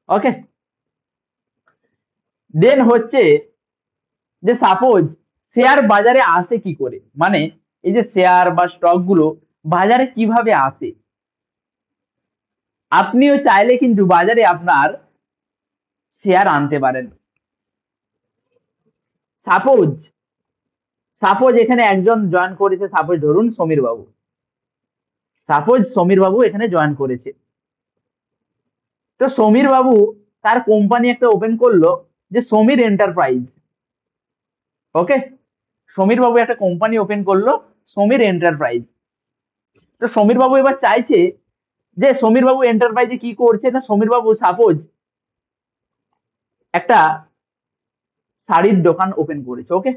ওকে, দেন হচ্ছে যে suppose share বাজারে আসে কি করে, মানে এই যে শেয়ার বা স্টক গুলো বাজারে কিভাবে আসে। আপনিও চাইলে কিন্তু বাজারে আপনার শেয়ার আনতে পারেন। সাপোজ সাপোজ এখানে একজন জয়েন করেছে, সাপোজ ধরুন সমীর বাবু, সাপোজ সমীর বাবু এখানে জয়েন করেছে। তো সমীর বাবু তার কোম্পানি একটা ওপেন করলো, যে সমীর এন্টারপ্রাইজ। ওকে, সমীর বাবু একটা কোম্পানি ওপেন করলো, সমীর এন্টারপ্রাইজ। তো সমীর বাবু এবার চাইছে যে সমীর বাবু এন্টারপ্রাইজে কি করছে, না সমীর বাবু সাপোজ একটা শাড়ির দোকান ওপেন করেছে। ওকে,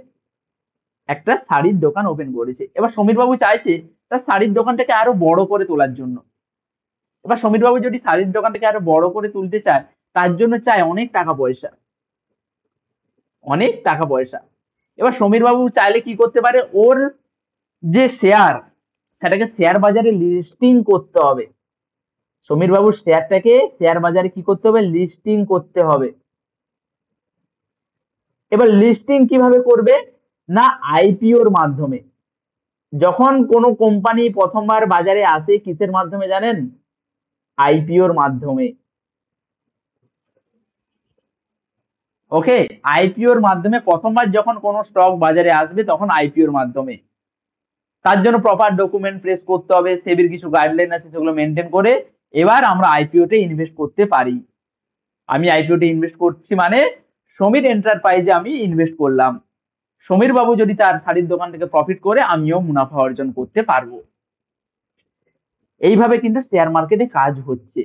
একটা শাড়ির দোকান ওপেন করেছে। এবার সমীর বাবু চাইছে তার শাড়ির দোকানটাকে আরো বড় করে তোলার জন্য। এবার সমীর বাবু যদি শাড়ির দোকানটাকে আরো বড় করে তুলতে চায়, তার জন্য চায় অনেক টাকা পয়সা, অনেক টাকা পয়সা। এবার সমীর বাবু চাইলে কি করতে পারে, ওর যে শেয়ার, সেটাকে শেয়ার বাজারে লিস্টিং করতে হবে। সমীর বাবুর শেয়ারটাকে শেয়ার বাজারে কি করতে হবে, লিস্টিং করতে হবে। এবার লিস্টিং কিভাবে করবে, না আইপিওর মাধ্যমে। যখন কোনো কোম্পানি প্রথমবার বাজারে আসে কিসের মাধ্যমে জানেন, আইপিওর মাধ্যমে। ওকে, আইপিওর মাধ্যমে প্রথমবার যখন কোনো স্টক বাজারে আসবে তখন আইপিওর মাধ্যমে। তার জন্য প্রপার ডকুমেন্ট প্রেস করতে হবে, সেবির কিছু গাইডলাইন আছে সেগুলো মেনটেন করে এবার আমরা আইপিও তে ইনভেস্ট করতে পারি। আমি আইপিও তে ইনভেস্ট করছি মানে সমীর এন্টারপ্রাইজে আমি ইনভেস্ট করলাম। সমীর বাবু যদি তার শাড়ির দোকান থেকে প্রফিট করে, আমিও মুনাফা অর্জন করতে পারবো। এইভাবে কিন্তু শেয়ার মার্কেটে কাজ হচ্ছে।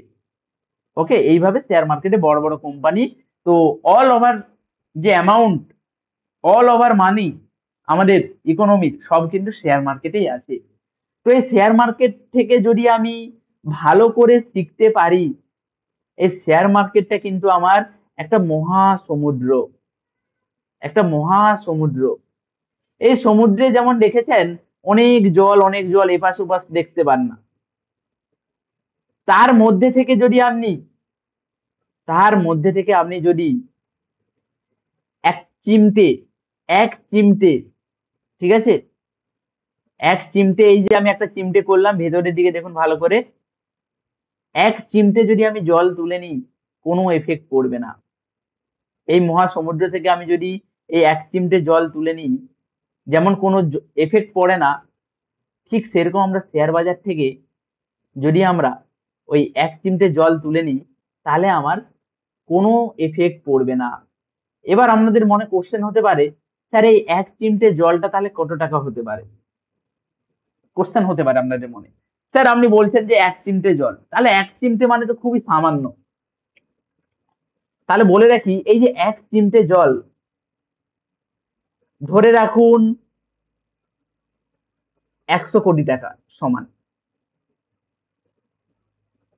ওকে, এইভাবে শেয়ার মার্কেটে বড় বড় কোম্পানি, তো অল ওভার যে অ্যামাউন্ট, অল ওভার মানি আমাদের ইকোনমিক সব কিন্তু শেয়ার মার্কেটেই আছে। তো এই শেয়ার মার্কেট থেকে যদি আমি ভালো করে শিখতে পারি, এই শেয়ার মার্কেটটা কিন্তু আমার একটা মহাসমুদ্র, একটা মহাসমুদ্র। এই সমুদ্রে যেমন দেখেছেন অনেক জল, অনেক জল, এপাশ ওপাশ দেখতে পান না। তার মধ্যে থেকে যদি আপনি, তার মধ্যে থেকে আপনি যদি এক চিমটে, এক চিমটে, ঠিক আছে, এক চিমটে, এই যে আমি একটা চিমটে করলাম ভেতরের দিকে দেখুন ভালো করে, এক চিমটে যদি আমি জল তুলে নিই কোনো এফেক্ট পড়বে না। এই মহাসমুদ্র থেকে আমি যদি এই এক চিমটে জল তুলে নিই, যেমন কোনো এফেক্ট পড়ে না, ঠিক সেরকম আমরা শেয়ার বাজার থেকে যদি আমরা ওই এক চিমটে জল তুলে নিই, তাহলে আমার কোনো এফেক্ট পড়বে না। এবার আপনাদের মনে কোশ্চেন হতে পারে, স্যার এই এক চিমটে জলটা তাহলে কত টাকা হতে পারে, কোশ্চেন হতে পারে আপনাদের মনে। স্যার আপনি বলছেন যে এক চিমটে জল, তাহলে এক চিমটে মানে তো খুবই সামান্য। তাহলে বলে রাখি, এই যে এক চিমটে জল, ধরে রাখুন 100 কোটি টাকা সমান।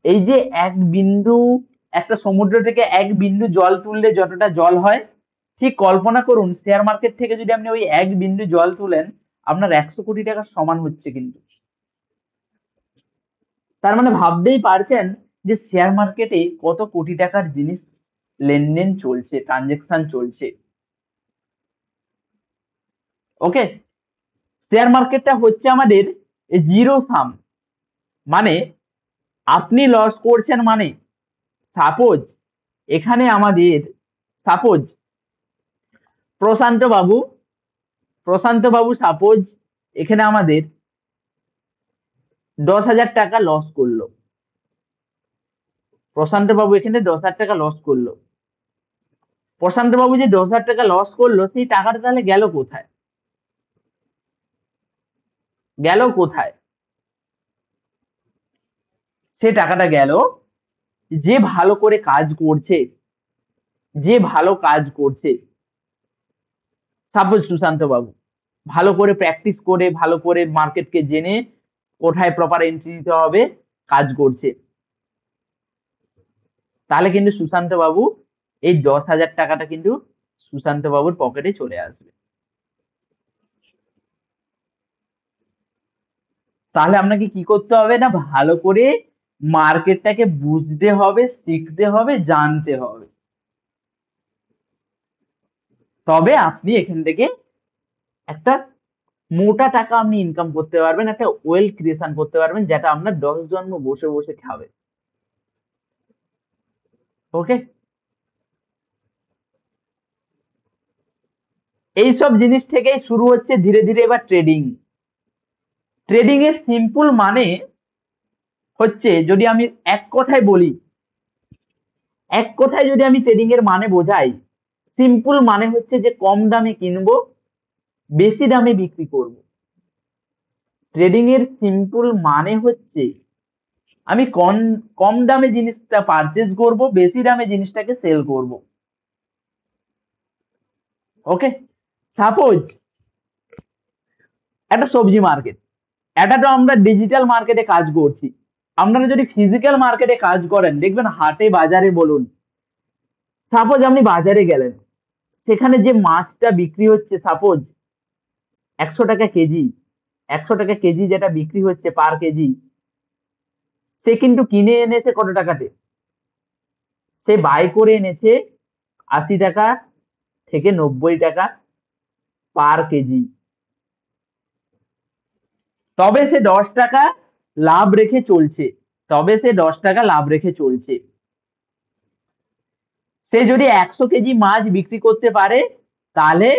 এই যে এক বিন্দু, একটা সমুদ্র থেকে এক বিন্দু জল তুললে যতটা জল হয়, ঠিক কল্পনা করুন শেয়ার মার্কেট থেকে যদি আপনি ওই এক বিন্দু জল তুলেন, আপনার 100 কোটি টাকার সমান হচ্ছে কিন্তু। তার মানে ভাবতেই পারছেন যে শেয়ার মার্কেটে কত কোটি টাকার জিনিস লেনদেন চলছে, ট্রানজেকশন চলছে। ওকে, শেয়ার মার্কেটটা হচ্ছে আমাদের জিরো সাম, মানে আপনি লস করছেন মানে, সাপোজ এখানে আমাদের, সাপোজ প্রশান্ত বাবু, প্রশান্ত বাবু সাপোজ এখানে আমাদের 10,000 টাকা লস করলো, প্রশান্ত বাবু এখানে 10,000 টাকা লস করলো। প্রশান্ত বাবু যে 10,000 টাকা লস করলো, সেই টাকাটা তাহলে গেল কোথায়, গেল কোথায়? সে টাকাটা গেল যে ভালো করে কাজ করছে, যে ভালো কাজ করছে, সাপোজ সুশান্ত বাবু ভালো করে প্র্যাকটিস করে, ভালো করে মার্কেটকে জেনে, কোথায় প্রপার এন্ট্রি নিতে হবে কাজ করছে, তাহলে কিন্তু সুশান্ত বাবু এই 10,000 টাকাটা কিন্তু সুশান্ত বাবুর পকেটে চলে আসবে। তাহলে আপনাকে কি করতে হবে, না ভালো করে মার্কেটটাকে বুঝতে হবে, শিখতে হবে, জানতে হবে, তবে আপনি এখান থেকে একটা মোটা টাকা আপনি ইনকাম করতে পারবেন, একটা ওয়েলথ ক্রিয়েশন করতে পারবেন, যেটা আপনার 10 জন্ম বসে বসে খাবে। ওকে, এইসব জিনিস থেকেই শুরু হচ্ছে ধীরে ধীরে এবার ট্রেডিং। ট্রেডিং এর সিম্পল মানে হচ্ছে, যদি আমি এক কথায় বলি, এক কথায় যদি আমি ট্রেডিং এর মানে বোঝাই, সিম্পল মানে হচ্ছে যে কম দামে কিনবো, বেশি দামে বিক্রি করব। ট্রেডিং এর সিম্পল মানে হচ্ছে আমি কম কম দামে জিনিসটা পারচেজ করব, বেশি দামে জিনিসটাকে সেল করব। ওকে, সাপোজ একটা সবজি মার্কেট, এটা তো আমরা ডিজিটাল মার্কেটে কাজ করছি। আপনারা যদি ফিজিক্যাল মার্কেটে কাজ করেন, দেখবেন হাটে বাজারে বলুন, সাপোজ আপনি বাজারে গেলেন, সেখানে যে মাছটা বিক্রি হচ্ছে, সাপোজ 100 টাকা কেজি, 100 টাকা কেজি যেটা বিক্রি হচ্ছে পার কেজি, সে কিন্তু কিনে এনেছে কত টাকাতে? সে বাই করে এনেছে 80 টাকা থেকে 90 টাকা পার কেজি। তবে সে 10 টাকা লাভ রেখে চলছে, তবে সে 10 টাকা লাভ রেখে চলছে। সে যদি 100 কেজি মাছ বিক্রি করতে পারে, তাহলে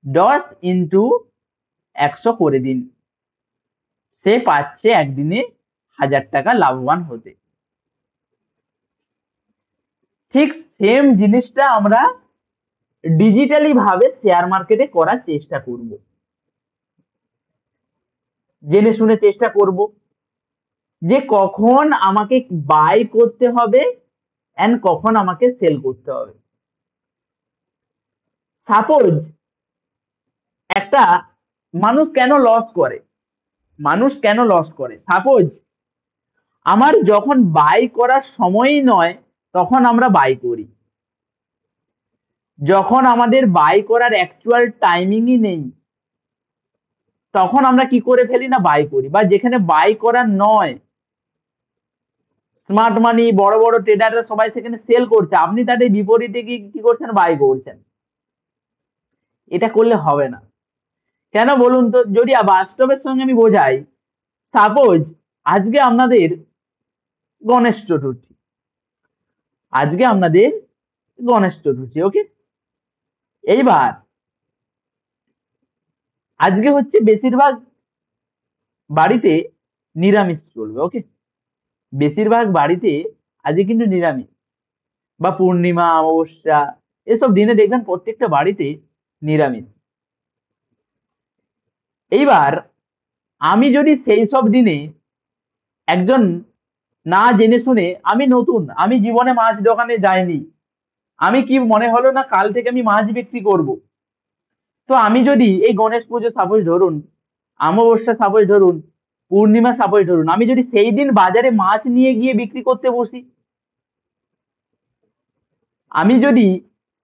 10 × 100 করে দিন, সে পাচ্ছে একদিনে 1000 টাকা লাভবান হতে। ঠিক সেম জিনিসটা আমরা ডিজিটালি ভাবে শেয়ার মার্কেটে করার চেষ্টা করব, জেনে শুনে চেষ্টা করব যে কখন আমাকে বাই করতে হবে এন্ড কখন আমাকে সেল করতে হবে। সাপোজ একটা মানুষ কেন লস করে, মানুষ কেন লস করে, সাপোজ আমার যখন বাই করার সময়ই নয়, তখন আমরা বাই করি। যখন আমাদের বাই করার অ্যাকচুয়াল টাইমিংই নেই, তখন আমরা কি করে ফেলি না বাই করি। বা যেখানে বাই করার নয়, স্মার্ট মানি বড় বড় ট্রেডাররা সবাই সেখানে সেল করছে, আপনি তাদের বিপরীতে গিয়ে কি করছেন, বাই করছেন। এটা করলে হবে না। কেন বলুন তো, যদি বাস্তবের সঙ্গে আমি বোঝাই, সাপোজ আজকে আপনাদের গণেশ চতুর্থী, আজকে আপনাদের গণেশ চতুর্থী, ওকে। এইবার আজকে হচ্ছে বেশিরভাগ বাড়িতে নিরামিষ চলবে, ওকে। বেশিরভাগ বাড়িতে আজকে কিন্তু নিরামিষ, বা পূর্ণিমা অমাবস্যা এসব দিনে দেখবেন প্রত্যেকটা বাড়িতে নিরামিষ। এইবার আমি যদি সেই সব দিনে একজন, না জেনে শুনে, আমি নতুন, আমি জীবনে মাছ দোকানে যাইনি, আমি কি মনে হলো না কাল থেকে আমি মাছ বিক্রি করব, তো আমি যদি এই গণেশ পুজো সাপোজ ধরুন, অমাবস্যা সাপোজ ধরুন, পূর্ণিমা সাপোজ ধরুন, আমি যদি সেই দিন বাজারে মাছ নিয়ে গিয়ে বিক্রি করতে বসি, আমি যদি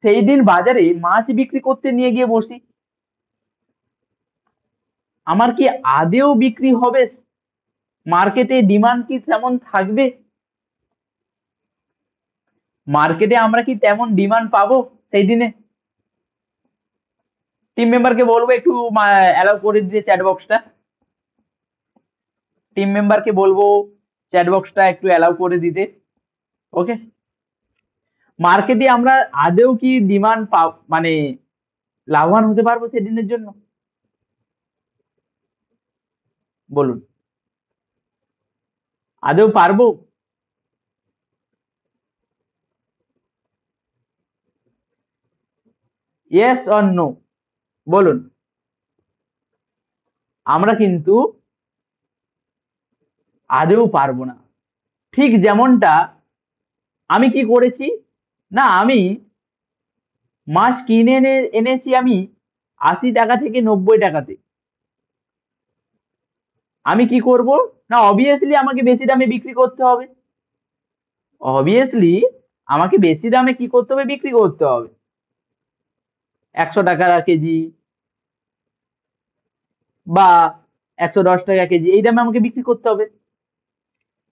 সেই দিন বাজারে মাছ বিক্রি করতে নিয়ে গিয়ে বসি, আমার কি আদেও বিক্রি হবে? মার্কেটে ডিমান্ড কি তেমন থাকবে? মার্কেটে আমরা কি তেমন ডিমান্ড পাবো সেই দিনে? টিম মেম্বারকে বলবো একটু অ্যালাউ করে দিতে চ্যাট বক্সটা, টিম মেম্বারকে বলবো চ্যাট বক্সটা একটু অ্যালাউ করে দিতে। ওকে, মার্কেটে আমরা আদেও কি ডিমান্ড মানে লাভবান হতে পারবো সেদিনের জন্য? বলুন, আদেও পারবো? ইয়েস অর নো, বলুন। আমরা কিন্তু আদেও পারবো না। ঠিক যেমনটা আমি কি করেছি, না আমি মাছ কিনে এনেছি আমি 80 টাকা থেকে 90 টাকাতে, আমি কি করব, না অবভিয়াসলি আমাকে বেশি দামে বিক্রি করতে হবে, অবভিয়াসলি আমাকে বেশি দামে কি করতে হবে, বিক্রি করতে হবে। 100 টাকা কেজি বা 110 টাকা কেজি এই দামে আমাকে বিক্রি করতে হবে।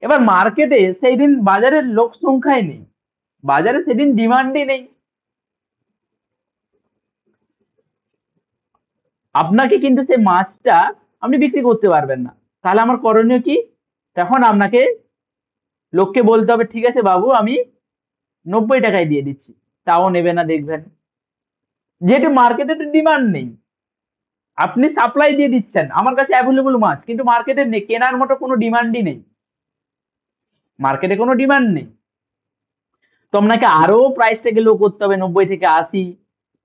এবার মার্কেটে সেই দিন বাজারের লোক সংখ্যাই নেই, বাজারে সেদিন ডিমান্ডই নেই, আপনাকে কিন্তু সেই মাছটা আপনি বিক্রি করতে পারবেন না। তাহলে আমার করণীয় কি? তখন আপনাকে লোককে বলতে হবে, ঠিক আছে বাবু আমি 90 টাকায় দিয়ে দিচ্ছি, তাও নেবে না দেখবেন, যেহেতু মার্কেটে তো ডিমান্ড নেই। আপনি সাপ্লাই দিয়ে দিচ্ছেন, আমার কাছে অ্যাভেলেবল মাছ, কিন্তু মার্কেটে কেনার মতো কোনো ডিমান্ডই নেই, মার্কেটে কোনো ডিমান্ড নেই। তো আপনাকে আরো প্রাইসটাকে লো করতে হবে, 90 থেকে 80,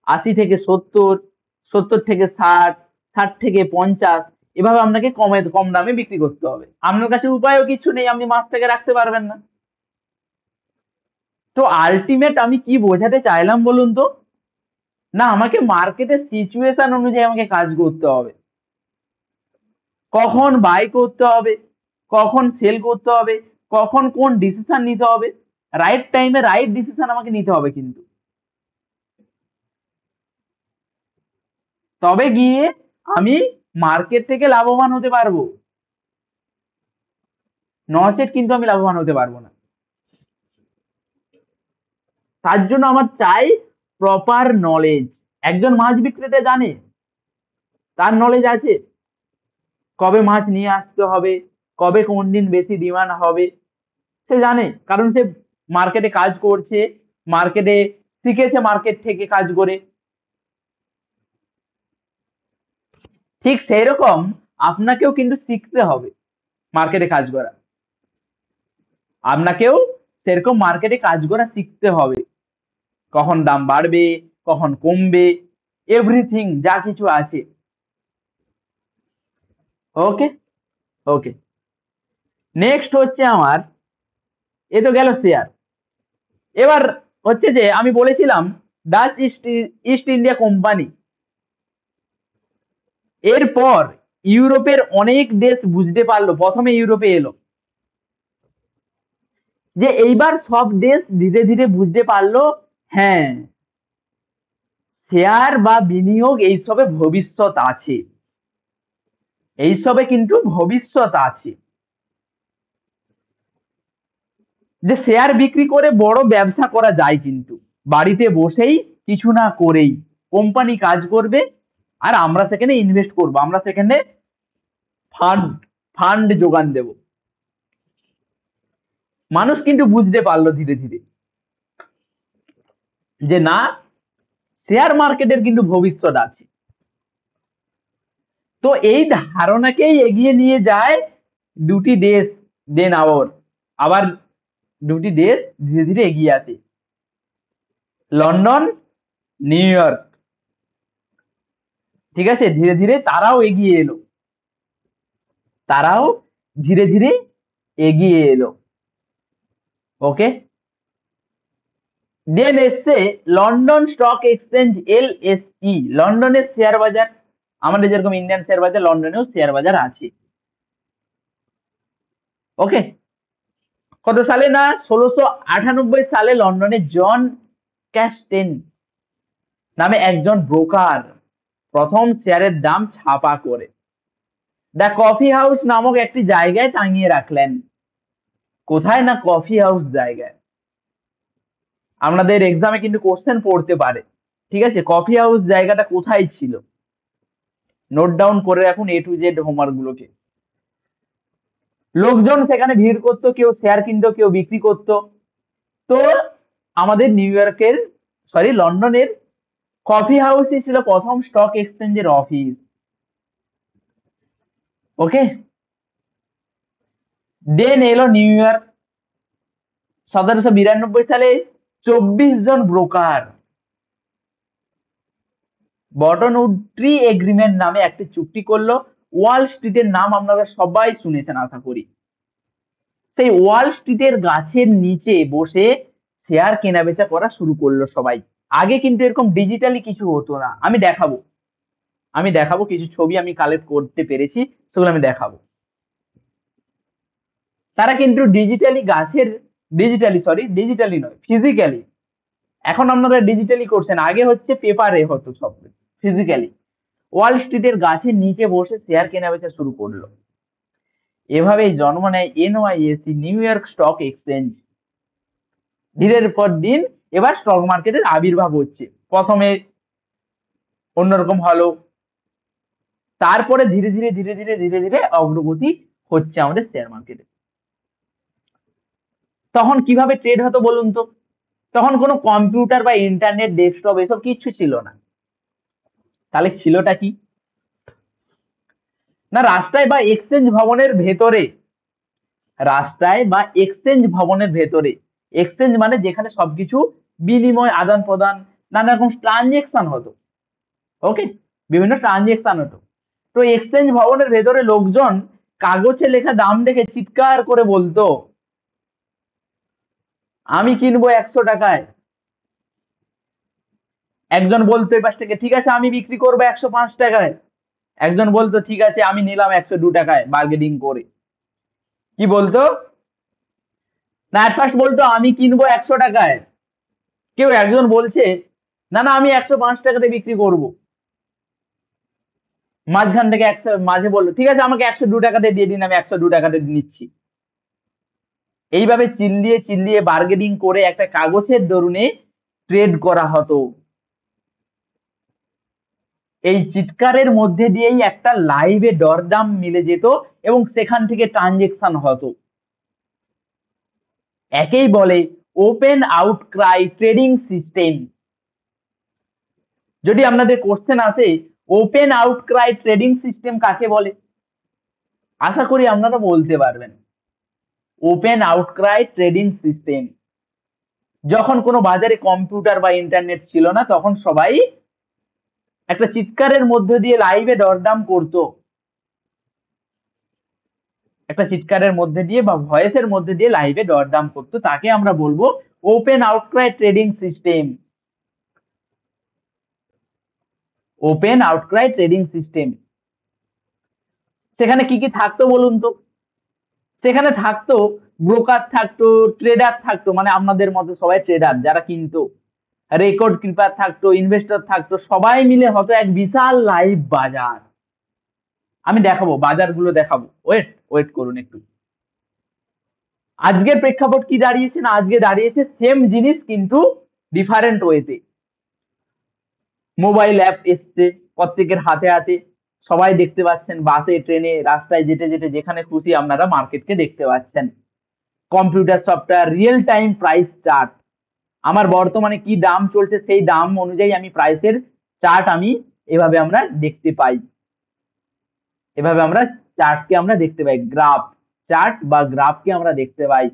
80 থেকে 70, 70 থেকে 60, 60 থেকে 50, এভাবে আপনাকে কম দামে বিক্রি করতে হবে। আপনার কাছে উপায়ও কিছু নেই, আপনি মাছটাকে রাখতে পারবেন না। তো আলটিমেট আমি কি বোঝাতে চাইলাম বলুন তো? না, আমাকে মার্কেটের সিচুয়েশন অনুযায়ী আমাকে কাজ করতে হবে, কখন বাই করতে হবে, কখন সেল করতে হবে, কখন কোন ডিসিশন নিতে হবে, রাইট টাইমে রাইট ডিসিশন আমাকে নিতে হবে কিন্তু, তবে গিয়ে আমি মার্কেট থেকে লাভবান হতে পারবো, নচেত কিন্তু আমি লাভবান হতে পারবো না। তার জন্য আমার চাই প্রপার নলেজ। একজন মাছ বিক্রেতা জানে, তার নলেজ আছে কবে মাছ নিয়ে আসতে হবে, কবে কোন দিন বেশি ডিমান্ড হবে, সে জানে, কারণ সে মার্কেটে কাজ করছে, মার্কেটে শিখেছে, মার্কেট থেকে কাজ করে। ঠিক সেই রকম আপনাকেও কিন্তু শিখতে হবে মার্কেটে কাজ করা, আপনাকেও সেরকম মার্কেটে কাজ করা শিখতে হবে, কখন দাম বাড়বে, কখন কমবে, এভরিথিং যা কিছু আছে। ওকে, ওকে। নেক্সট হচ্ছে আমার, এ তো গেল শেয়ার। এবার হচ্ছে যে আমি বলেছিলাম Dutch east east India company, এরপর ইউরোপের অনেক দেশ বুঝতে পারলো, প্রথমে ইউরোপে এলো, যে এইবার সব দেশ ধীরে ধীরে বুঝতে পারলো, হ্যাঁ শেয়ার বা বিনিয়োগ এইসবে ভবিষ্যৎ আছে, এইসবে কিন্তু ভবিষ্যৎ আছে, যে শেয়ার বিক্রি করে বড় ব্যবসা করা যায়, কিন্তু বাড়িতে বসেই কিছু না করেই কোম্পানি কাজ করবে, আর আমরা সেখানে ইনভেস্ট করব, আমরা সেখানে ফান্ড ফান্ড যোগান দেব। মানুষ কিন্তু বুঝতে পারলো ধীরে ধীরে যে না, শেয়ার মার্কেটের কিন্তু ভবিষ্যৎ আছে। তো এই ধারণাকেই এগিয়ে নিয়ে যায় দুটি দেশ, দেন আবার দুটি দেশ ধীরে ধীরে এগিয়ে আসে, লন্ডন, নিউ ইয়র্ক, ঠিক আছে, ধীরে ধীরে তারাও এগিয়ে এলো, তারাও ধীরে ধীরে এগিয়ে এলো। ওকে, দেন এসছে লন্ডন স্টক এক্সচেঞ্জ, LSE, লন্ডনের শেয়ার বাজার, আমাদের যেরকম ইন্ডিয়ান শেয়ার বাজার, লন্ডনেও শেয়ার বাজার আছে। ওকে, কত সালে? না 1698 সালে লন্ডনে জন ক্যাস্টেন নামে একজন ব্রোকার প্রথম শেয়ারের দাম ছাপা করে দ্য কফি হাউস নামক একটি জায়গায় টাঙিয়ে রাখলেন। কোথায়? না কফি হাউস জায়গায়। আপনাদের এক্সামে কিন্তু কোশ্চেন পড়তে পারে, ঠিক আছে, কফি হাউস জায়গাটা কোথায় ছিল, নোট ডাউন করে রাখুন A to Z হোমওয়ার্ক গুলোকে। লোকজন সেখানে ভিড় করতো, কেউ শেয়ার কিনতো, কেউ বিক্রি করতো। তো আমাদের নিউ ইয়র্কের, সরি লন্ডনের কফি হাউসই ছিল প্রথম স্টক এক্সচেঞ্জের অফিস। ওকে, দেন এলো নিউ ইয়র্ক 1792 সালে 24 জন broker buttonwood tree agreement নামে একটি চুক্তি করলো। ওয়াল স্ট্রিটের নাম আপনারা সবাই শুনেছেন আশা করি। সেই ওয়াল স্ট্রিটের গাছের নিচে বসে শেয়ার কেনা বেচা করা শুরু করলো সবাই। আগে কিন্তু এরকম ডিজিটালি কিছু হতো না, আমি দেখাবো কিছু ছবি আমি কালেক্ট করতে পেরেছি, সেগুলো আমি দেখাবো। তারা কিন্তু ডিজিটালি নয়, ফিজিক্যালি, এখন আপনারা ডিজিটালি করছেন, আগে হচ্ছে পেপারে হতো সব, ফিজিক্যালি ওয়াল স্ট্রিটের গাছের নিচে বসে শেয়ার কেনা বেচা শুরু করলো। এভাবেই জন্ম নেয় এনওয়াইএসি, নিউ ইয়র্ক স্টক এক্সচেঞ্জ। দিনের পর দিন এবার স্টক মার্কেটের আবির্ভাব হচ্ছে। প্রথমে অন্যরকম হলো, তারপরে ধীরে ধীরে ধীরে ধীরে ধীরে ধীরে অগ্রগতি হচ্ছে আমাদের শেয়ার মার্কেটে। তখন কিভাবে ট্রেড হতো বলুন তো? তখন কোনো কম্পিউটার বা ইন্টারনেট, ডেস্কটপ এসব কিচ্ছু ছিল না। তাহলে ছিলটা কি? না রাস্তায় বা এক্সচেঞ্জ ভবনের ভেতরে, রাস্তায় বা এক্সচেঞ্জ ভবনের ভেতরে, এক্সচেঞ্জ মানে যেখানে সবকিছু বিনিময়, আদান প্রদান, নানা রকম ট্রানজেকশন হতো। ওকে, বিভিন্ন ট্রানজেকশন হতো। তো এক্সচেঞ্জ ভবনের ভেতরে লোকজন কাগজে লেখা দাম দেখে চিৎকার করে বলতো, আমি কিনবো 100 টাকায়। একজন বলতো এই পাশ থেকে, ঠিক আছে আমি বিক্রি করবো 105 টাকায়। একজন বলতো, ঠিক আছে আমি নিলাম 102 টাকায়, বার্গেনিং করে। কি বলতো? না ফার্স্ট বলতো আমি কিনবো 100 টাকায়। কেউ একজন বলছে, না না আমি 105 টাকাতে বিক্রি করব। মাঝখান থেকে মাঝে বললো, ঠিক আছে আমাকে 102 টাকাতে দিয়ে দিন, আমি 102 টাকাতে নিচ্ছি। এইভাবে চিল্লিয়ে চিল্লিয়ে বার্গেনিং করে একটা কাগজের দরুনে ট্রেড করা হতো। এই চিৎকারের মধ্যে দিয়েই একটা লাইভে দরদাম মিলে যেত এবং সেখান থেকে ট্রানজেকশন হতো। একেই বলে ওপেন আউটক্রাই ট্রেডিং সিস্টেম। যদি আপনাদের কোশ্চেন আসে ওপেন আউটক্রাই ট্রেডিং সিস্টেম কাকে বলে, আশা করি আপনারা বলতে পারবেন। ওপেন আউটক্রাই ট্রেডিং সিস্টেম, যখন কোনো বাজারে কম্পিউটার বা ইন্টারনেট ছিল না তখন সবাই একটা চিৎকারের মধ্য দিয়ে লাইভে দরদাম করতো। একটা চিৎকারের মধ্যে দিয়ে বা ভয়েসের মধ্যে দিয়ে লাইভে দরদাম করতো, তাকে আমরা বলবো open outcry trading system. Open outcry trading system. সেখানে কি কি থাকতো বলুন তো? সেখানে থাকতো ব্রোকার থাকতো, ট্রেডার থাকতো, মানে আপনাদের মতো সবাই ট্রেডার যারা কিনতো, রেকর্ড কিপার থাকতো, ইনভেস্টর থাকতো, সবাই মিলে হতো এক বিশাল লাইভ বাজার। আমি দেখাবো বাজারগুলো দেখাবো, ওয়েট ওয়েট করুন একটু। আজকের প্রেক্ষাপট কি দাঁড়িয়েছে? না আজকে দাঁড়িয়েছে সেম জিনিস কিন্তু ডিফারেন্ট ওয়েতে। মোবাইল অ্যাপ এসছে প্রত্যেকের হাতে হাতে, সবাই দেখতে পাচ্ছেন, বাসে ট্রেনে রাস্তায় যেতে যেতে যেখানে খুশি আপনারা মার্কেটকে দেখতে পাচ্ছেন। Computer software, real time price chart, আমার বর্তমানে কি দাম চলছে সেই দাম অনুযায়ী আমি প্রাইসের চার্ট আমি এভাবে আমরা দেখতে পাই। এভাবে আমরা চার্টকে আমরা দেখতে পাই, গ্রাফ চার্ট বা গ্রাফকে আমরা দেখতে পাই।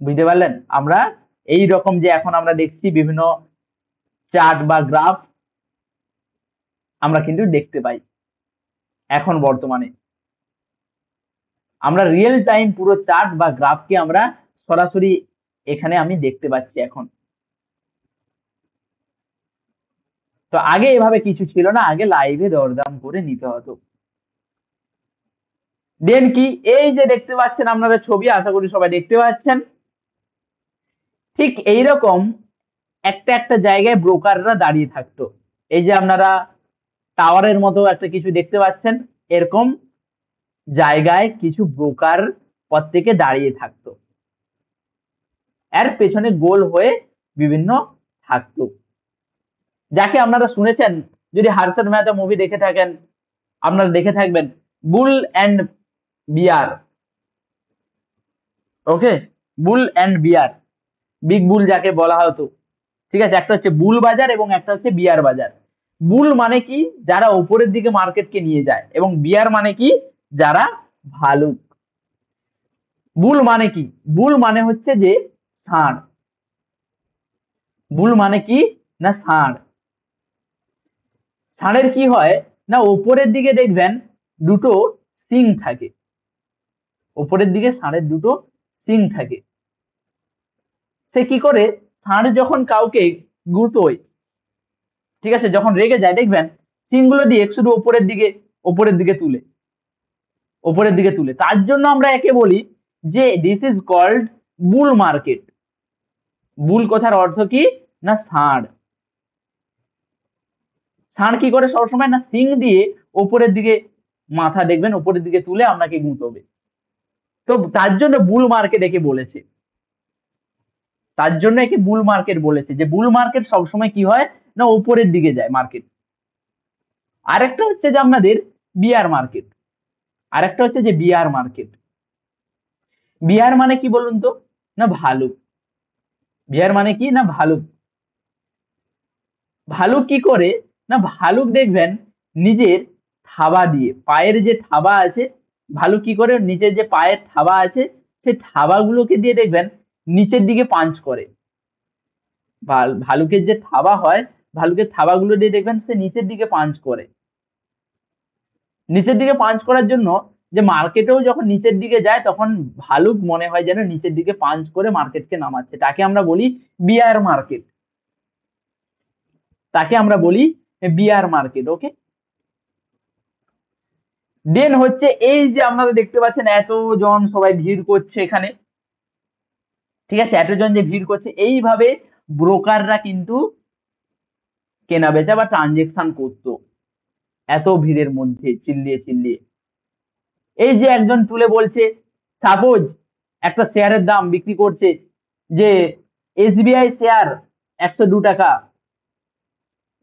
বুঝতে পারলেন? আমরা এই রকম যে এখন আমরা দেখছি বিভিন্ন চার্ট বা গ্রাফ আমরা কিন্তু দেখতে পাই এখন বর্তমানে। আমরা রিয়েল টাইম পুরো চার্ট বা গ্রাফকে আমরা সরাসরি এখানে আমি দেখতে পাচ্ছি এখন। তো আগে এভাবে কিছু ছিল না, আগে লাইভে দরদাম করে নিতে হতো। দেন কি, এই যে দেখতে পাচ্ছেন আপনারা ছবি, আশা করি সবাই দেখতে পাচ্ছেন, ঠিক এইরকম একটা একটা জায়গায় ব্রোকাররা দাঁড়িয়ে থাকতো। এই যে আপনারা টাওয়ারের মতো একটা কিছু দেখতে পাচ্ছেন, এরকম জায়গায় কিছু ব্রোকার প্রত্যেকে দাঁড়িয়ে থাকতো, এর পেছনে গোল হয়ে বিভিন্ন থাকতো, যাকে আপনারা শুনেছেন, যদি হর্ষদ মেহতা মুভি দেখে থাকেন আপনারা দেখে থাকবেন, bull and bear. Okay, bull and bear, big bull যাকে বলা হতো। ঠিক আছে, একটা হচ্ছে বুল বাজার এবং একটা হচ্ছে বিয়ার বাজার। বুল মানে কি? যারা উপরের দিকে মার্কেটকে নিয়ে যায়, এবং বিয়ার মানে কি? যারা ভালুক। বুল মানে কি? বুল মানে হচ্ছে যে ষাঁড়। বুল মানে কি? না ষাঁড়। ষাঁড়ের কি হয় না উপরের দিকে দেখবেন দুটো সিং থাকে, উপরের দিকে ষাঁড়ের দুটো সিং থাকে। সে কি করে, ষাঁড় যখন কাউকে গুঁতোয়, ঠিক আছে, যখন রেগে যায় দেখবেন সিংগুলো দিয়ে শুধু উপরের দিকে, উপরের দিকে তুলে, উপরের দিকে তুলে। তার জন্য আমরা একে বলি যে this is called bull market. Bull কথার অর্থ কি? না ষাঁড়। ষাঁড় কি করে সবসময়? না সিং দিয়ে উপরের দিকে মাথা দেখবেন উপরের দিকে তুলে আপনাকে গুঁতবে। তো তার জন্য বুল মার্কেট একে বলেছে, তার জন্য একে বুল মার্কেট বলেছে, যে বুল মার্কেট সবসময় কি হয় না উপরের দিকে যায় মার্কেট। আরেকটা হচ্ছে যে আপনাদের বিয়ার মার্কেট, আরেকটা হচ্ছে যে বিয়ার মার্কেট। বিয়ার মানে কি বলুন তো, না ভালুক। বিয়ার মানে কি না ভালুক। ভালুক কি করে না ভালুক দেখবেন নিজের থাবা দিয়ে, পায়ের যে থাবা আছে, ভালুক কি করে নিজের যে পায়ের থাবা আছে সেই থাবাগুলোকে দিয়ে দেখবেন নিচের দিকে পাঞ্চ করে। ভালুকের যে থাবা হয়, ভালুকের থাবাগুলো দিয়ে দেখবেন সে নিচের দিকে পাঞ্চ করে। নিচের দিকে পাঞ্চ করার জন্য যে মার্কেটেও যখন নিচের দিকে যায় তখন ভালুক মনে হয় যেন নিচের দিকে পাঞ্চ করে মার্কেটকে নামাচ্ছে, তাকে আমরা বলি বিয়ার মার্কেট, তাকে আমরা বলি বিয়ার মার্কেট। ওকে, দেন হচ্ছে এই যে আপনারা দেখতে পাচ্ছেন এতজন সবাই ভিড় করছে এখানে, ঠিক আছে, এতজন যে ভিড় করছে, এইভাবে ব্রোকাররা কিন্তু কেনা বেচা বা ট্রানজেকশন করতো এত ভিড়ের মধ্যে চিল্লিয়ে চিল্লিয়ে। এই যে একজন তুলে বলছে, সাপোজ একটা শেয়ারের দাম বিক্রি করছে যে এসবিআই শেয়ার 102 টাকা,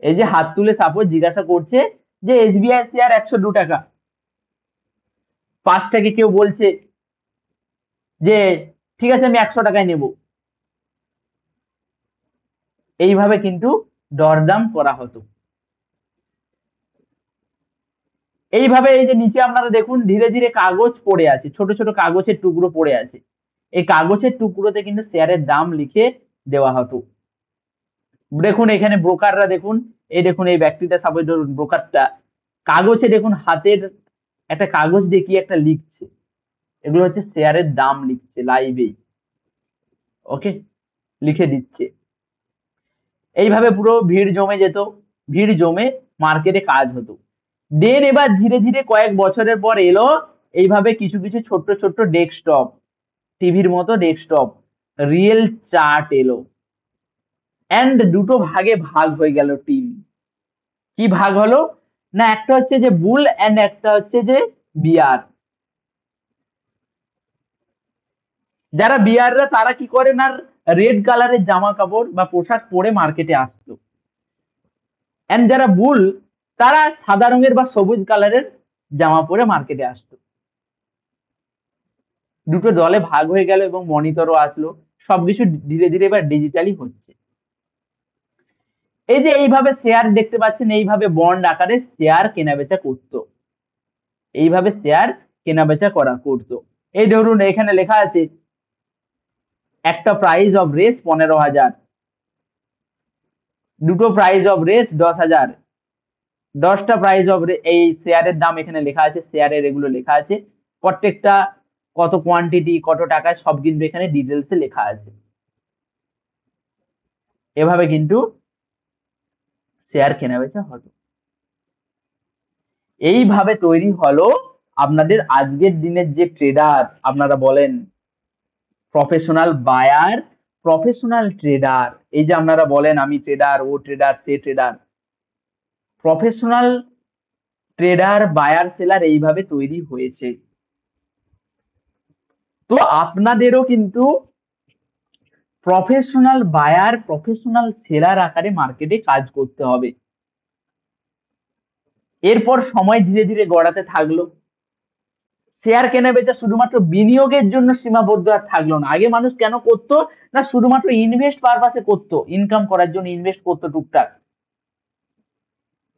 এই যে হাত তুলে সাপোজ জিজ্ঞাসা করছে যে এসবিআই শেয়ার 102 টাকা, পাশ থেকে কেউ বলছে যে ঠিক আছে আমি 100 টাকায় নেব, এইভাবে কিন্তু দরদাম করা হতো। এইভাবে এই যে নিচে আপনারা দেখুন ধীরে ধীরে কাগজ পড়ে আছে, ছোট ছোট কাগজের টুকরো পড়ে আছে, এই কাগজের টুকরোতে কিন্তু শেয়ারের দাম লিখে দেওয়া হতো। দেখুন এখানে ব্রোকাররা দেখুন, এই দেখুন এই ব্যক্তিটা সাপোজ ধরুন ব্রোকারটা কাগজে দেখুন হাতের একটা কাগজ দিয়ে কি একটা লিখছে, এগুলো হচ্ছে শেয়ারের দাম লিখছে লাইভেই। ওকে, লিখে দিচ্ছে। এইভাবে পুরো ভিড় জমে যেত, ভিড় জমে মার্কেটে কাজ হতো। দেন এবার ধীরে ধীরে কয়েক বছরের পর এলো এইভাবে কিছু কিছু ছোট্ট ছোট্ট ডেস্কটপ, টিভির মতো ডেস্কটপ, রিয়েল চার্ট এলো, এন্ড দুটো ভাগে ভাগ হয়ে গেল টিম। কি ভাগ হলো না একটা হচ্ছে যে বুল এন্ড একটা হচ্ছে যে বিয়ার। যারা বিয়াররা তারা কি করে না রেড কালারের জামা কাপড় বা পোশাক পরে মার্কেটে আসতো, এন্ড যারা বুল তারা সাদা রঙের বা সবুজ কালারের জামা পরে মার্কেটে আসতো। দুটো দলে ভাগ হয়ে গেল এবং মনিটরও আসলো, সবকিছু ধীরে ধীরে এবার ডিজিটালি হচ্ছে। এই যে এইভাবে শেয়ার দেখতে পাচ্ছেন, এইভাবে বন্ড আকারে শেয়ার কেনাবেচা করতো, এইভাবে শেয়ার কেনাবেচা করতো। এই ধরুন এখানে লেখা আছে একটা প্রাইস অফ রেস 15,000, দুটো প্রাইস অফ রেস 10,000, 10টা প্রাইস অফ এই শেয়ারের দাম এখানে লেখা আছে, শেয়ারের এগুলো লেখা আছে, প্রত্যেকটা কত কোয়ান্টিটি কত টাকায় সব কিন্তু এখানে ডিটেলসে লেখা আছে। এভাবে কিন্তু শেয়ার কেনাবেচা হতো। এইভাবে তৈরি হলো আপনাদের আজকের দিনের যে ট্রেডার আপনারা বলেন, প্রফেশনাল বায়ার, প্রফেশনাল ট্রেডার। এই যে আপনারা বলেন আমি ট্রেডার, ও ট্রেডার, সে trader, professional trader buyer seller এইভাবে তৈরি হয়েছে। তো আপনাদেরও কিন্তু প্রফেশনাল বায়ার প্রফেশনাল সেলার আকারে মার্কেটে কাজ করতে হবে। এরপর সময় ধীরে ধীরে গড়াতে থাকলো, শেয়ার কেনা বেচা শুধুমাত্র বিনিয়োগের জন্য সীমাবদ্ধ আর থাকলো না। আগে মানুষ কেন করতো না শুধুমাত্র ইনভেস্ট পারপাসে করতো, ইনকাম করার জন্য ইনভেস্ট করতো টুকটাক।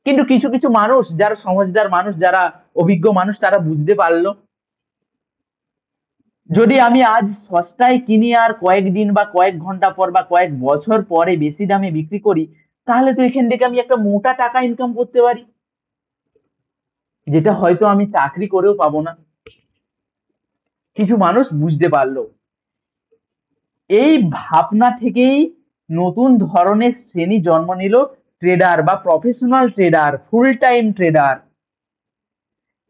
কিন্তু কিছু কিছু মানুষ যারা সমঝদার মানুষ, যারা অভিজ্ঞ মানুষ, তারা বুঝতে পারলো যদি আমি আজ সস্তায় কিনি আর কয়েকদিন বা কয়েক ঘন্টা পর বা কয়েক বছর পরে বেশি দামে বিক্রি করি, তাহলে তো এখান থেকে আমি একটা মোটা টাকা ইনকাম করতে পারি, যেটা হয়তো আমি চাকরি করেও পাবো না। কিছু মানুষ বুঝতে পারলো, এই ভাবনা থেকেই নতুন ধরনের শ্রেণী জন্ম নিল, ট্রেডার বা professional trader, full time trader,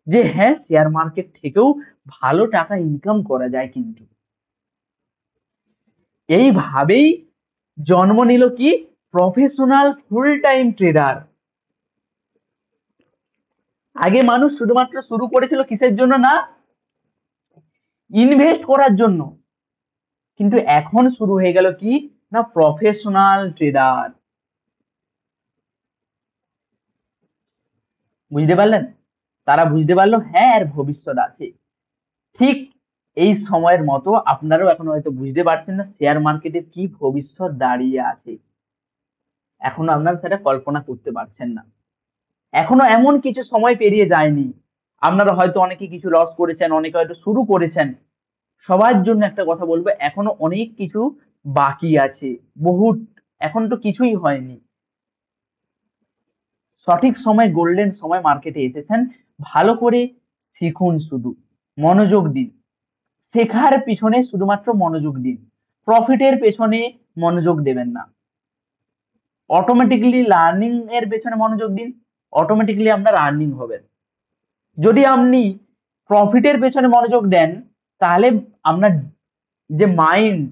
যে হ্যাঁ শেয়ার মার্কেট থেকেও ভালো টাকা ইনকাম করা যায়। কিন্তু এইভাবেই জন্ম নিল কি প্রফেশনাল ফুল টাইম ট্রেডার। আগে মানুষ শুধুমাত্র শুরু করেছিল কিসের জন্য? না ইনভেস্ট করার জন্য। কিন্তু এখন শুরু হয়ে গেল কি? না প্রফেশনাল ট্রেডার। বুঝতে পারলেন? তারা বুঝতে পারলো হ্যাঁ এর ভবিষ্যৎ আছে। ঠিক এই সময়ের মতো আপনারাও এখন হয়তো বুঝতে পারছেন না শেয়ার মার্কেটের কি ভবিষ্যৎ দাঁড়িয়ে আছে। এখনো আপনারা সেটা কল্পনা করতে পারছেন না। এখনো এমন কিছু সময় পেরিয়ে যায়নি। আপনারা হয়তো অনেকে কিছু লস করেছেন, অনেকে হয়তো শুরু করেছেন। সবার জন্য একটা কথা বলবো, এখনো অনেক কিছু বাকি আছে। বহুত, এখন তো কিছুই হয়নি। সঠিক সময়, গোল্ডেন সময় মার্কেটে এসেছেন। ভালো করে শিখুন, শুধু মনোযোগ দিন। শেখার পিছনে শুধুমাত্র মনোযোগ দিন। প্রফিটের পেছনে মনোযোগ দেবেন না। অটোমেটিক্যালি লার্নিং এর পেছনে মনোযোগ দিন। অটোমেটিক্যালি আপনার আর্নিং হবে। যদি আপনি প্রফিটের পেছনে মনোযোগ দেন, তাহলে আপনার যে মাইন্ড,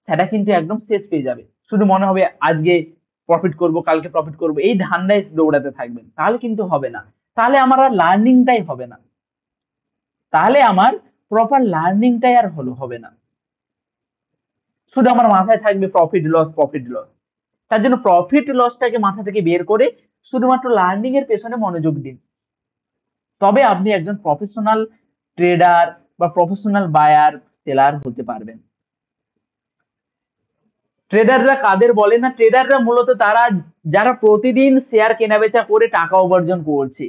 সেটা কিন্তু একদম শেষ পেয়ে যাবে। শুধু মনে হবে আজকে প্রফিট করব, কালকে প্রফিট করব, এই ধান্দায় দৌড়াতে থাকবেন। তাহলে কিন্তু হবে না। তাহলে আমার আর লার্নিংটাই হবে না। তাহলে আমার প্রপার লার্নিংটাই আর হবে না। শুধু আমার মাথায় থাকবে প্রফিট লস, প্রফিট লস। তার জন্য প্রফিট লসটাকে মাথা থেকে বের করে শুধুমাত্র লার্নিং এর পেছনে মনোযোগ দিন। তবে আপনি একজন প্রফেশনাল ট্রেডার বা প্রফেশনাল বায়ার সেলার হতে পারবেন। ট্রেডাররা কাদের বলে? না ট্রেডাররা মূলত তারা যারা প্রতিদিন শেয়ার কেনাবেচা করে টাকা উপার্জন করছে।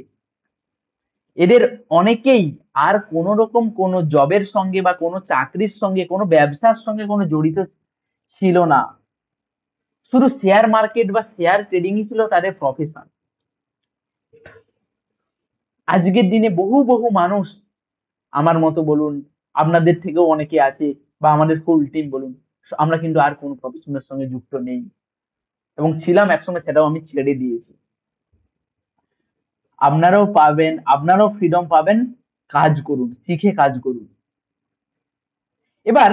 এদের অনেকেই আর কোন রকম কোন জবের সঙ্গে বা কোনো চাকরির সঙ্গে, কোনো ব্যবসার সঙ্গে কোনো জড়িত ছিল না। শুধু শেয়ার মার্কেট বা শেয়ার ট্রেডিংই ছিল তাদের প্রফেশন। আজকের দিনে বহু বহু মানুষ, আমার মতো বলুন, আপনাদের থেকেও অনেকে আছে, বা আমাদের ফুল টিম বলুন, আমরা কিন্তু আর কোনো প্রফেশনের সঙ্গে যুক্ত নেই, এবং ছিলাম একসঙ্গে, সেটাও আমি ছেড়ে দিয়েছি। আপনারাও পাবেন, আপনারাও ফ্রিডম পাবেন। কাজ করুন, শিখে কাজ করুন। এবার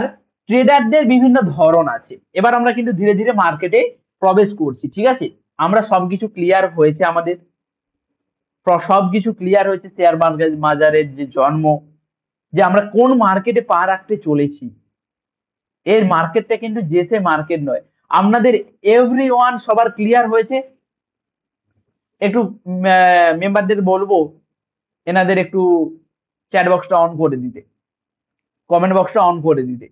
ট্রেডারদের বিভিন্ন ধরন আছে। এবার আমরা কিন্তু ধীরে ধীরে মার্কেটে প্রবেশ করছি, ঠিক আছে? আমরা সবকিছু ক্লিয়ার হয়েছে আমাদের, সবকিছু ক্লিয়ার হয়েছে শেয়ার বাজারের যে জন্ম, যে আমরা কোন মার্কেটে পা রাখতে চলেছি। এর মার্কেটটা কিন্তু যে সে মার্কেট নয়। আপনাদের এভরি ওয়ান সবার ক্লিয়ার হয়েছে? একটু মেম্বারদের বলবো এনাদের একটু চ্যাট বক্সটা অন করে দিতে, কমেন্ট বক্সটা অন করে দিতে।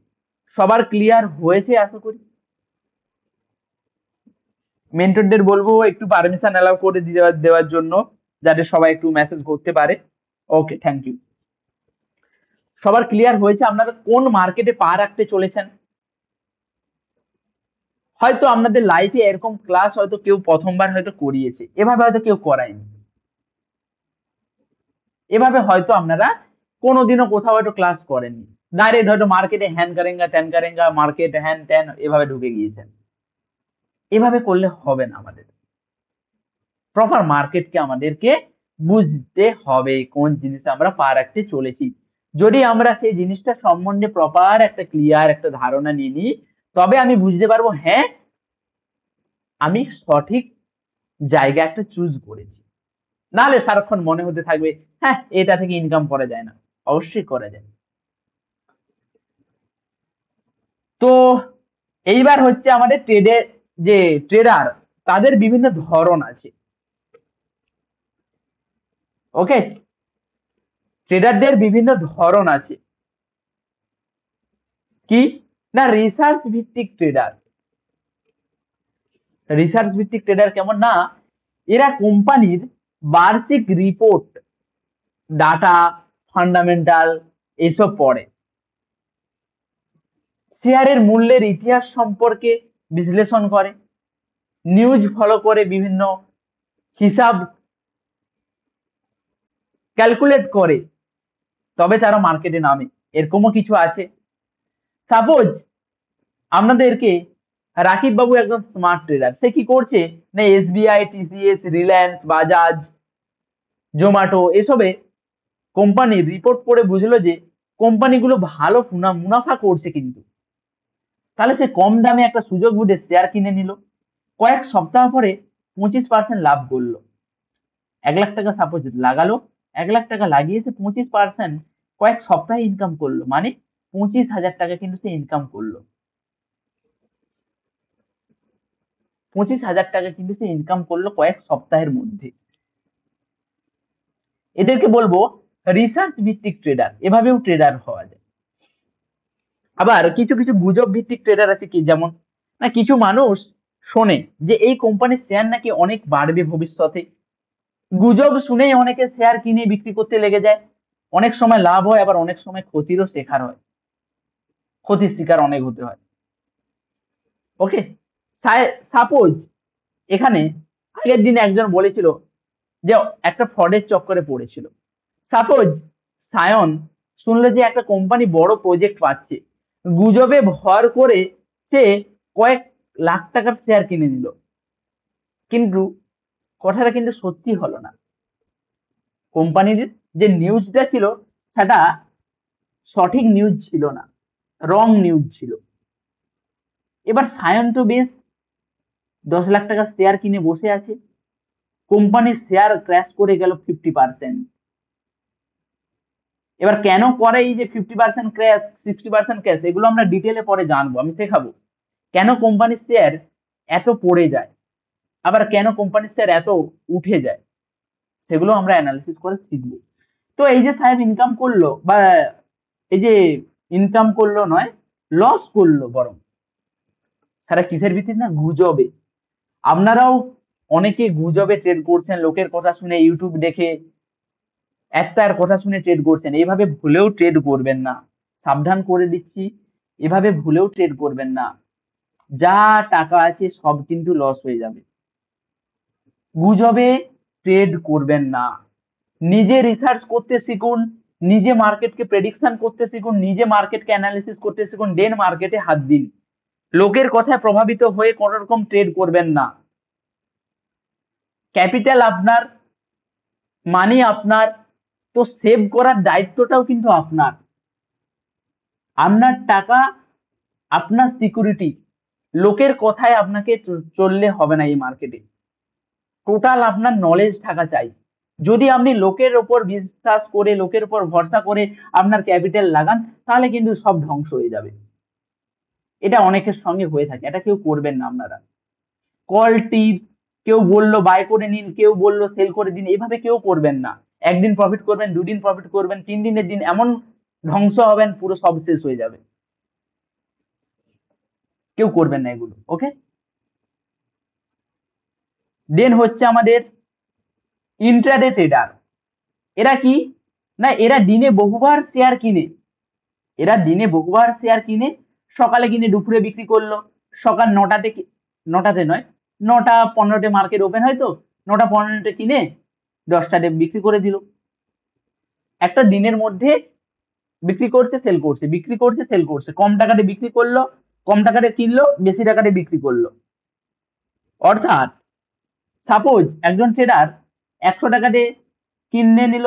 সবার ক্লিয়ার হয়েছে আশা করি। মেন্টরদের বলবো একটু পারমিশন অ্যালাউ করে দেওয়ার জন্য, যাতে সবাই একটু মেসেজ করতে পারে। ওকে, থ্যাংক ইউ। সবার ক্লিয়ার হয়েছে আপনারা কোন মার্কেটে পা রাখতে চলেছেন? হয়তো আপনাদের লাইফে এরকম ক্লাস হয়তো কেউ প্রথমবার হয়তো করিয়েছে, এভাবে হয়তো কেউ করায়নি। এভাবে হয়তো আপনারা কোনোদিনও কোথাও হয়তো ক্লাস করেননি। ডাইরেক্ট হয়তো মার্কেটে হ্যান কারেঙ্গা ত্যান কারেঙ্গা, মার্কেট হ্যান ত্যান এভাবে ঢুকে গিয়েছেন। এভাবে করলে হবে না। আমাদের প্রপার মার্কেটকে আমাদেরকে বুঝতে হবে, কোন জিনিসে আমরা পা রাখতে চলেছি। যদি আমরা সেই জিনিসটা সম্বন্ধে প্রপার একটা ক্লিয়ার একটা ধারণা নিয়ে নিই, তবে আমি বুঝতে পারবো হ্যাঁ আমি সঠিক জায়গা একটা চুজ করেছি। নাহলে সারাক্ষণ মনে হতে থাকবে হ্যাঁ এটা থেকে ইনকাম করা যায় না। অবশ্যই করা যায়। তো এইবার হচ্ছে আমাদের ট্রেডের যে ট্রেডার, তাদের বিভিন্ন ধরন আছে। ওকে, ট্রেডারদের বিভিন্ন ধরন আছে। কি? না রিসার্চ ভিত্তিক ট্রেডার। রিসার্চ ভিত্তিক ট্রেডার কেমন? না এরা কোম্পানির বার্ষিক রিপোর্ট, ডাটা, ফান্ডামেন্টাল এসব পড়ে। শেয়ারের মূল্যের ইতিহাস সম্পর্কে বিশ্লেষণ করে, নিউজ ফলো করে, বিভিন্ন হিসাব ক্যালকুলেট করে, তবে তারা মার্কেটে নামে। এরকমও কিছু আছে। সাপোজ আপনাদেরকে রাকিব বাবু একজন স্মার্ট ট্রেডার, সে কি করছে? না এসবিআই, টিসিএস, রিলায়েন্স, বাজাজ, জোম্যাটো এসবে কোম্পানির রিপোর্ট পড়ে বুঝলো যে কোম্পানিগুলো ভালো মুনাফা করছে, কিন্তু তাহলে সে কম দামে একটা সুযোগ বুঝে শেয়ার কিনে নিল। কয়েক সপ্তাহ পরে 25% লাভ করলো। 1 লাখ টাকা সাপোজ লাগালো, 1 লাখ টাকা লাগিয়েছে, 25% কয়েক সপ্তাহে ইনকাম করলো, মানে 25,000 টাকা কিন্তু সে ইনকাম করলো। 25,000 টাকা কিন্তু সে ইনকাম করলো কয়েক সপ্তাহের মধ্যে। এদেরকে বলবো রিসার্চ ভিত্তিক ট্রেডার, এভাবেও ট্রেডার হওয়া যায়। আবার কিছু কিছু গুজব ভিত্তিক ট্রেডার আছে, কি যেমন না কিছু মানুষ শোনে যে এই কোম্পানির শেয়ার নাকি অনেক বাড়বে ভবিষ্যতে, গুজব শুনেই অনেকে শেয়ার কিনে বিক্রি করতে লেগে যায়। অনেক সময় লাভ হয়, আবার অনেক সময় ক্ষতিরও শিকার হয়, ক্ষতির শিকার অনেক হতে হয়। ওকে, সাপোজ এখানে আগের দিন একজন বলেছিল যে একটা ফ্রডের চক্করে পড়েছিল। সাপোজ সায়ন শুনলো যে একটা কোম্পানি বড় প্রজেক্ট পাচ্ছে, গুজবে ভর করে সে কয়েক লাখ টাকার শেয়ার কিনে নিল, কিন্তু কথাটা কিন্তু সত্যি হলো না। কোম্পানির যে নিউজটা ছিল সেটা সঠিক নিউজ ছিল না, রং নিউজ ছিল। এবার সায়ন তো বেশ 10 লাখ টাকার শেয়ার কিনে বসে আছে, কোম্পানির শেয়ার ক্র্যাশ করে গেল 50%। এবার কেন করে এই যে 50% ক্র্যাশ, 60% ক্র্যাশ, এগুলো আমরা ডিটেলে পরে জানবো, আমি শেখাবো কেন কোম্পানির শেয়ার এত পড়ে যায়, আবার কেন কোম্পানির শেয়ার এত উঠে যায়, সেগুলো আমরা অ্যানালিসিস করে শিখবো। তো এই যে সাহেব ইনকাম করলো, বা এই যে ইনকাম করলো নয়, লস করলো বরং, সারা কিসের ভিত্তিতে না, গুজবে। আপনারাও অনেকে গুজবে ট্রেড করছেন, লোকের কথা শুনে, ইউটিউব দেখে একটার কথা শুনে ট্রেড করছেন, এইভাবে ভুলেও ট্রেড করবেন না, সাবধান করে দিচ্ছি, এভাবে ভুলেও ট্রেড করবেন না, যা টাকা আছে সব কিন্তু লস হয়ে যাবে। গুজবে ট্রেড করবেন না, নিজে রিসার্চ করতে শিখুন, নিজে মার্কেটকে প্রেডিকশন করতে শিখুন, নিজে মার্কেটকে অ্যানালিসিস করতে শিখুন, দেন মার্কেটে হাত দিন। লোকের কথায় প্রভাবিত হয়ে কোনো রকম ট্রেড করবেন না। ক্যাপিটাল আপনার, মানি আপনার, তো সেভ করার দায়িত্বটাও কিন্তু আপনার। আপনার টাকা, আপনার সিকিউরিটি, লোকের কথায় আপনাকে চললে হবে না এই মার্কেটে। টোটাল আপনার নলেজ থাকা চাই। যদি আপনি লোকের ওপর বিশ্বাস করে, লোকের উপর ভরসা করে আপনার ক্যাপিটাল লাগান, তাহলে কিন্তু সব ধ্বংস হয়ে যাবে। এটা অনেকের সঙ্গে হয়ে থাকে, এটা কেউ করবেন না আপনারা। কল টিপস, কেউ বললো বাই করে নিন, কেউ বললো সেল করে দিন, এইভাবে কেউ করবেন না। একদিন প্রফিট করবেন, 2 দিন প্রফিট করবেন, 3 দিনের দিন এমন ধ্বংস হবেন, পুরো সব শেষ হয়ে যাবে। কেউ করবেন না এগুলো। ওকে, দেন হচ্ছে আমাদের ইন্ট্রাডে ট্রেডার। এরা কি না, এরা দিনে বহুবার শেয়ার কিনে, এরা দিনে বহুবার শেয়ার কিনে, সকালে কিনে দুপুরে বিক্রি করলো, সকাল 9টাতে, 9টাতে নয়, 9টা 15টে মার্কেট ওপেন হয়, তো 9টা 15টে কিনে 10টাতে বিক্রি করে দিল। একটা দিনের মধ্যে বিক্রি করছে, সেল করছে, বিক্রি করছে, সেল করছে, কম টাকাতে বিক্রি করলো, কম টাকাতে কিনলো, বেশি টাকাতে বিক্রি করলো। অর্থাৎ সাপোজ একজন ট্রেডার 100 টাকাতে কিনে নিল,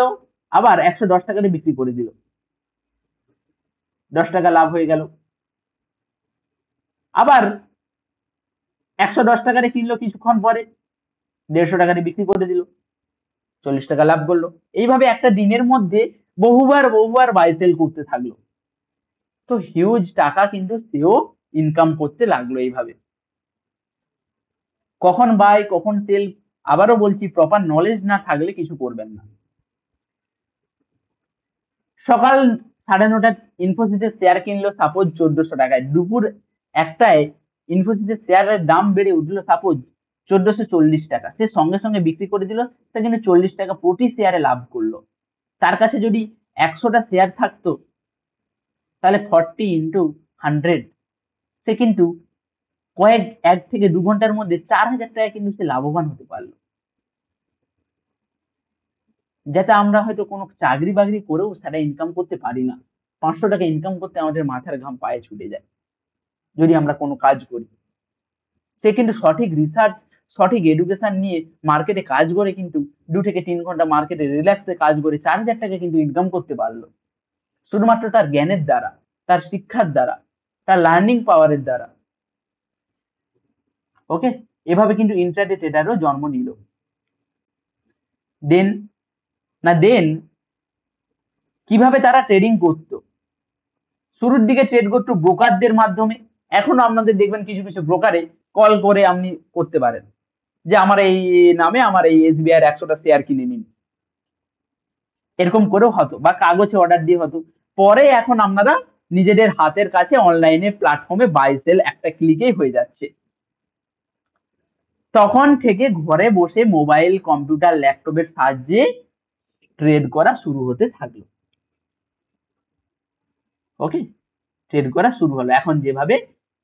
আবার 110 টাকাতে বিক্রি করে দিল, 10 টাকা লাভ হয়ে গেল। আবার 110 টাকাতে কিনলো, কিছুক্ষণ পরে 150 টাকাতে বিক্রি করে দিল, 40 টাকা লাভ করলো। এইভাবে একটা দিনের মধ্যে বহুবার বহুবার বাই সেল করতে থাকলো, তো হিউজ টাকা কিন্তু সেও ইনকাম করতে লাগলো এইভাবে। কখন বাই কখন সেল, আবারও বলছি, প্রপার নলেজ না থাকলে কিছু করবেন না। সকাল 9:30টায় ইনফোসিসের শেয়ার কিনলো সাপোজ 1400 টাকায়, দুপুর 1টায় ইনফোসিসের শেয়ারের দাম বেড়ে উঠলো সাপোজ 1440 টাকা, সে সঙ্গে সঙ্গে বিক্রি করে দিল, সে কিন্তু 40 টাকা প্রতি শেয়ারে লাভ করলো। তার কাছে যদি 100টা শেয়ার থাকতো, তাহলে 40 × 100, সে কিন্তু কয়েক 1 থেকে 2 ঘন্টার মধ্যে 4000 টাকা কিন্তু সে লাভবান হতে পারলো, যেটা আমরা হয়তো কোনো চাকরি বাকরি করেও সেটা ইনকাম করতে পারি না। 500 টাকা ইনকাম করতে আমাদের মাথার ঘাম পায়ে ছুটে যায় যদি আমরা কোনো কাজ করি। সে কিন্তু সঠিক রিসার্চ, সঠিক এডুকেশন নিয়ে মার্কেটে কাজ করে কিন্তু 2 থেকে 3 ঘন্টা মার্কেটে রিল্যাক্সে কাজ করে 4000 টাকা কিন্তু ইনকাম করতে পারলো, শুধুমাত্র তার জ্ঞানের দ্বারা, তার শিক্ষার দ্বারা, তার লার্নিং পাওয়ারের দ্বারা। ওকে, এভাবে কিন্তু ইন্ট্রাডে ট্রেডারও জন্ম নিল। দেন না দেন কিভাবে তারা ট্রেডিং করতো। শুরুর দিকে ট্রেড করতো ব্রোকারদের মাধ্যমে। এখনো আপনাদের দেখবেন কিছু কিছু ব্রোকারে কল করে আপনি করতে পারেন যে আমার এই নামে আমার এই SBI এর 100টা শেয়ার কিনে নিন, এরকম করেও হতো, বা কাগজে অর্ডার দিয়ে হতো। পরে এখন আপনারা নিজেদের হাতের কাছে অনলাইনে প্ল্যাটফর্মে বাই সেল একটা ক্লিকেই হয়ে যাচ্ছে। তখন থেকে ঘরে বসে মোবাইল, কম্পিউটার, ল্যাপটপের সাহায্যে ট্রেড করা শুরু হতে থাকলো। ওকে, ট্রেড করা শুরু হলো এখন যেভাবে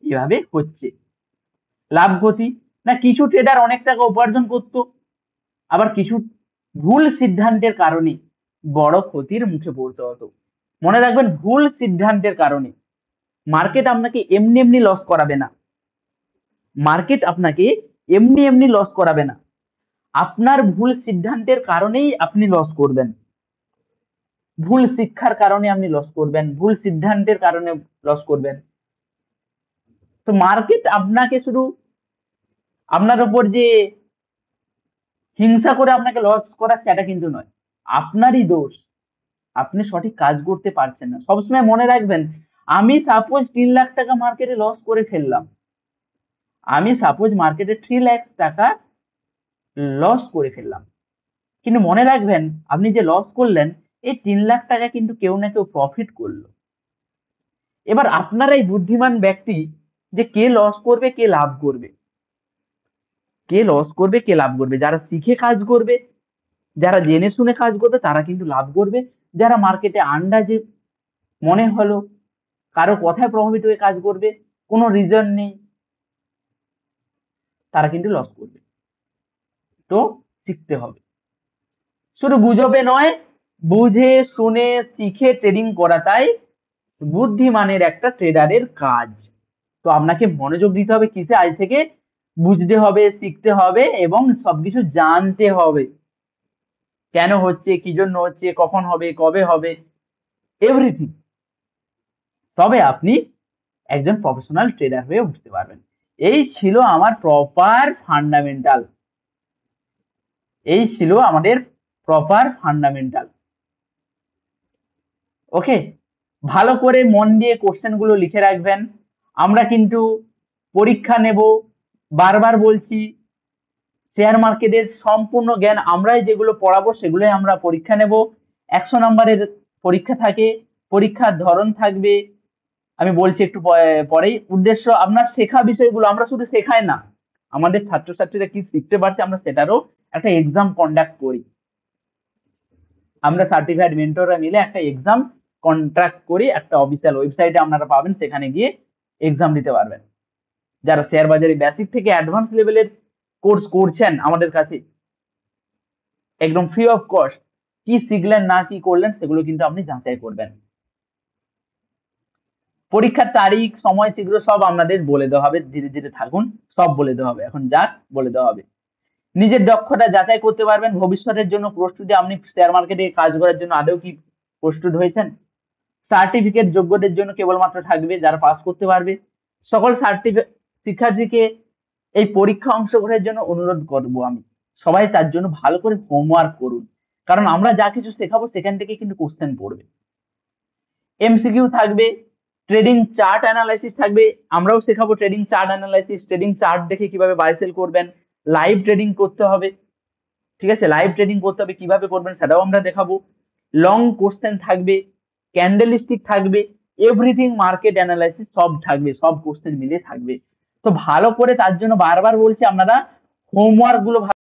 এভাবে হচ্ছে। লাভ ক্ষতি, না কিছু ট্রেডার অনেক টাকা উপার্জন করতো, আবার কিছু ভুল সিদ্ধান্তের কারণে বড় ক্ষতির মুখে পড়তে হতো। মনে রাখবেন, ভুল সিদ্ধান্তের কারণে মার্কেট আপনাকে এমনি এমনি লস করাবে না। মার্কেট আপনাকে এমনি এমনি লস করাবে না, আপনার ভুল সিদ্ধান্তের কারণেই আপনি লস করবেন। ভুল শিক্ষার কারণে আপনি লস করবেন, ভুল সিদ্ধান্তের কারণে লস করবেন। তো মার্কেট আপনাকে শুধু আপনার উপর যে হিংসা করে আপনাকে লস করাচ্ছে এটা কিন্তু নয়, আপনারই দোষ, আপনি সঠিক কাজ করতে পারছেন না। সবসময় মনে রাখবেন, আমি সাপোজ 3 লাখ টাকা মার্কেটে লস করে ফেললাম, আমি সাপোজ মার্কেটে 3 লাখ টাকা লস করে ফেললাম, কিন্তু মনে রাখবেন আপনি যে লস করলেন এই 3 লাখ টাকা কিন্তু কেউ না কেউ প্রফিট করলো। এবার আপনারাই বুদ্ধিমান ব্যক্তি যে কে লস করবে কে লাভ করবে, কে লস করবে কে লাভ করবে। যারা শিখে কাজ করবে, যারা জেনে শুনে কাজ করবে তারা কিন্তু লাভ করবে। যারা মার্কেটে আন্দাজে মনে হলো কারো কথায় প্রভাবিত হয়ে কাজ করবে, কোনো রিজন নেই, তারা কিন্তু লস করবে। তো শিখতে হবে, শুধু গুজবে নয়, বুঝে শুনে শিখে ট্রেডিং করাটাই বুদ্ধিমানের একটা ট্রেডারের কাজ। তো আপনাকে মনোযোগ দিতে হবে কিসে, আজ থেকে বুঝতে হবে, শিখতে হবে এবং সবকিছু জানতে হবে, কেন হচ্ছে, কি জন্য হচ্ছে, কখন হবে, কবে হবে, এভরিথিং। তবে আপনি একজন প্রফেশনাল ট্রেডার হয়ে উঠতে পারবেন। এই ছিল আমার প্রপার ফান্ডামেন্টাল, এই ছিল আমাদের প্রপার ফান্ডামেন্টাল। ওকে, ভালো করে মন দিয়ে কোশ্চেন গুলো লিখে রাখবেন। আমরা কিন্তু পরীক্ষা নেব, বারবার বলছি, শেয়ার মার্কেটের সম্পূর্ণ জ্ঞান আমরাই যেগুলো পড়াবো সেগুলোই আমরা পরীক্ষা নেব। 100 নম্বরের পরীক্ষা থাকে, পরীক্ষার ধরন থাকবে, আমি বলছি একটু পরেই। উদ্দেশ্য আপনার শেখা বিষয়গুলো আমরা শুধু শেখাই না, আমাদের ছাত্রছাত্রীরা কি শিখতে পারছে আমরা সেটারও একটা এক্সাম কন্ডাক্ট করি। আমরা সার্টিফাইড মেন্টররা মিলে একটা এক্সাম কন্ট্রাক্ট করি, একটা অফিসিয়াল ওয়েবসাইটে আপনারা পাবেন, সেখানে গিয়ে এক্সাম দিতে পারবেন। যারা শেয়ার বাজারে বেসিক থেকে অ্যাডভান্স লেভেলের কোর্স করছেন আমাদের কাছে, একদম ফ্রি অফ কস্ট, কি শিখলেন না কি করলেন সেগুলো কিন্তু আপনি যাচাই করবেন। পরীক্ষার তারিখ, সময়, সেগুলো সব আপনাদের বলে দেওয়া হবে, ধীরে ধীরে থাকুন, সব বলে দেওয়া হবে, এখন যাক বলে দেওয়া হবে। নিজের দক্ষতা যাচাই করতে পারবেন, ভবিষ্যতের জন্য প্রস্তুতি, আপনি শেয়ার মার্কেটে কাজ করার জন্য আদৌ কি প্রস্তুত হয়েছেন। সার্টিফিকেট যোগ্যদের জন্য কেবলমাত্র থাকবে, যারা পাস করতে পারবে। সকল শিক্ষার্থীকে এই পরীক্ষা অংশগ্রহণের জন্য অনুরোধ করব আমি, সবাই তার জন্য ভালো করে হোমওয়ার্ক করুন, কারণ আমরা যা কিছু শেখাবো সেখান থেকে কিন্তু কোশ্চেন পড়বে। MCQ থাকবে, ট্রেডিং চার্ট অ্যানালাইসিস থাকবে, আমরাও শেখাবো trading chart analysis, trading chart দেখে কিভাবে বাই সেল করবেন, লাইভ ট্রেডিং করতে হবে, ঠিক আছে, লাইভ ট্রেডিং করতে হবে, কিভাবে করবেন সেটাও আমরা দেখাবো। লং কোশ্চেন থাকবে, ক্যান্ডেলস্টিক থাকবে, এভরিথিং মার্কেট অ্যানালাইসিস সব থাকবে, সব কোশ্চেন মিলে থাকবে। তো ভালো করে, তার জন্য বারবার বলছি আপনারা হোমওয়ার্ক গুলো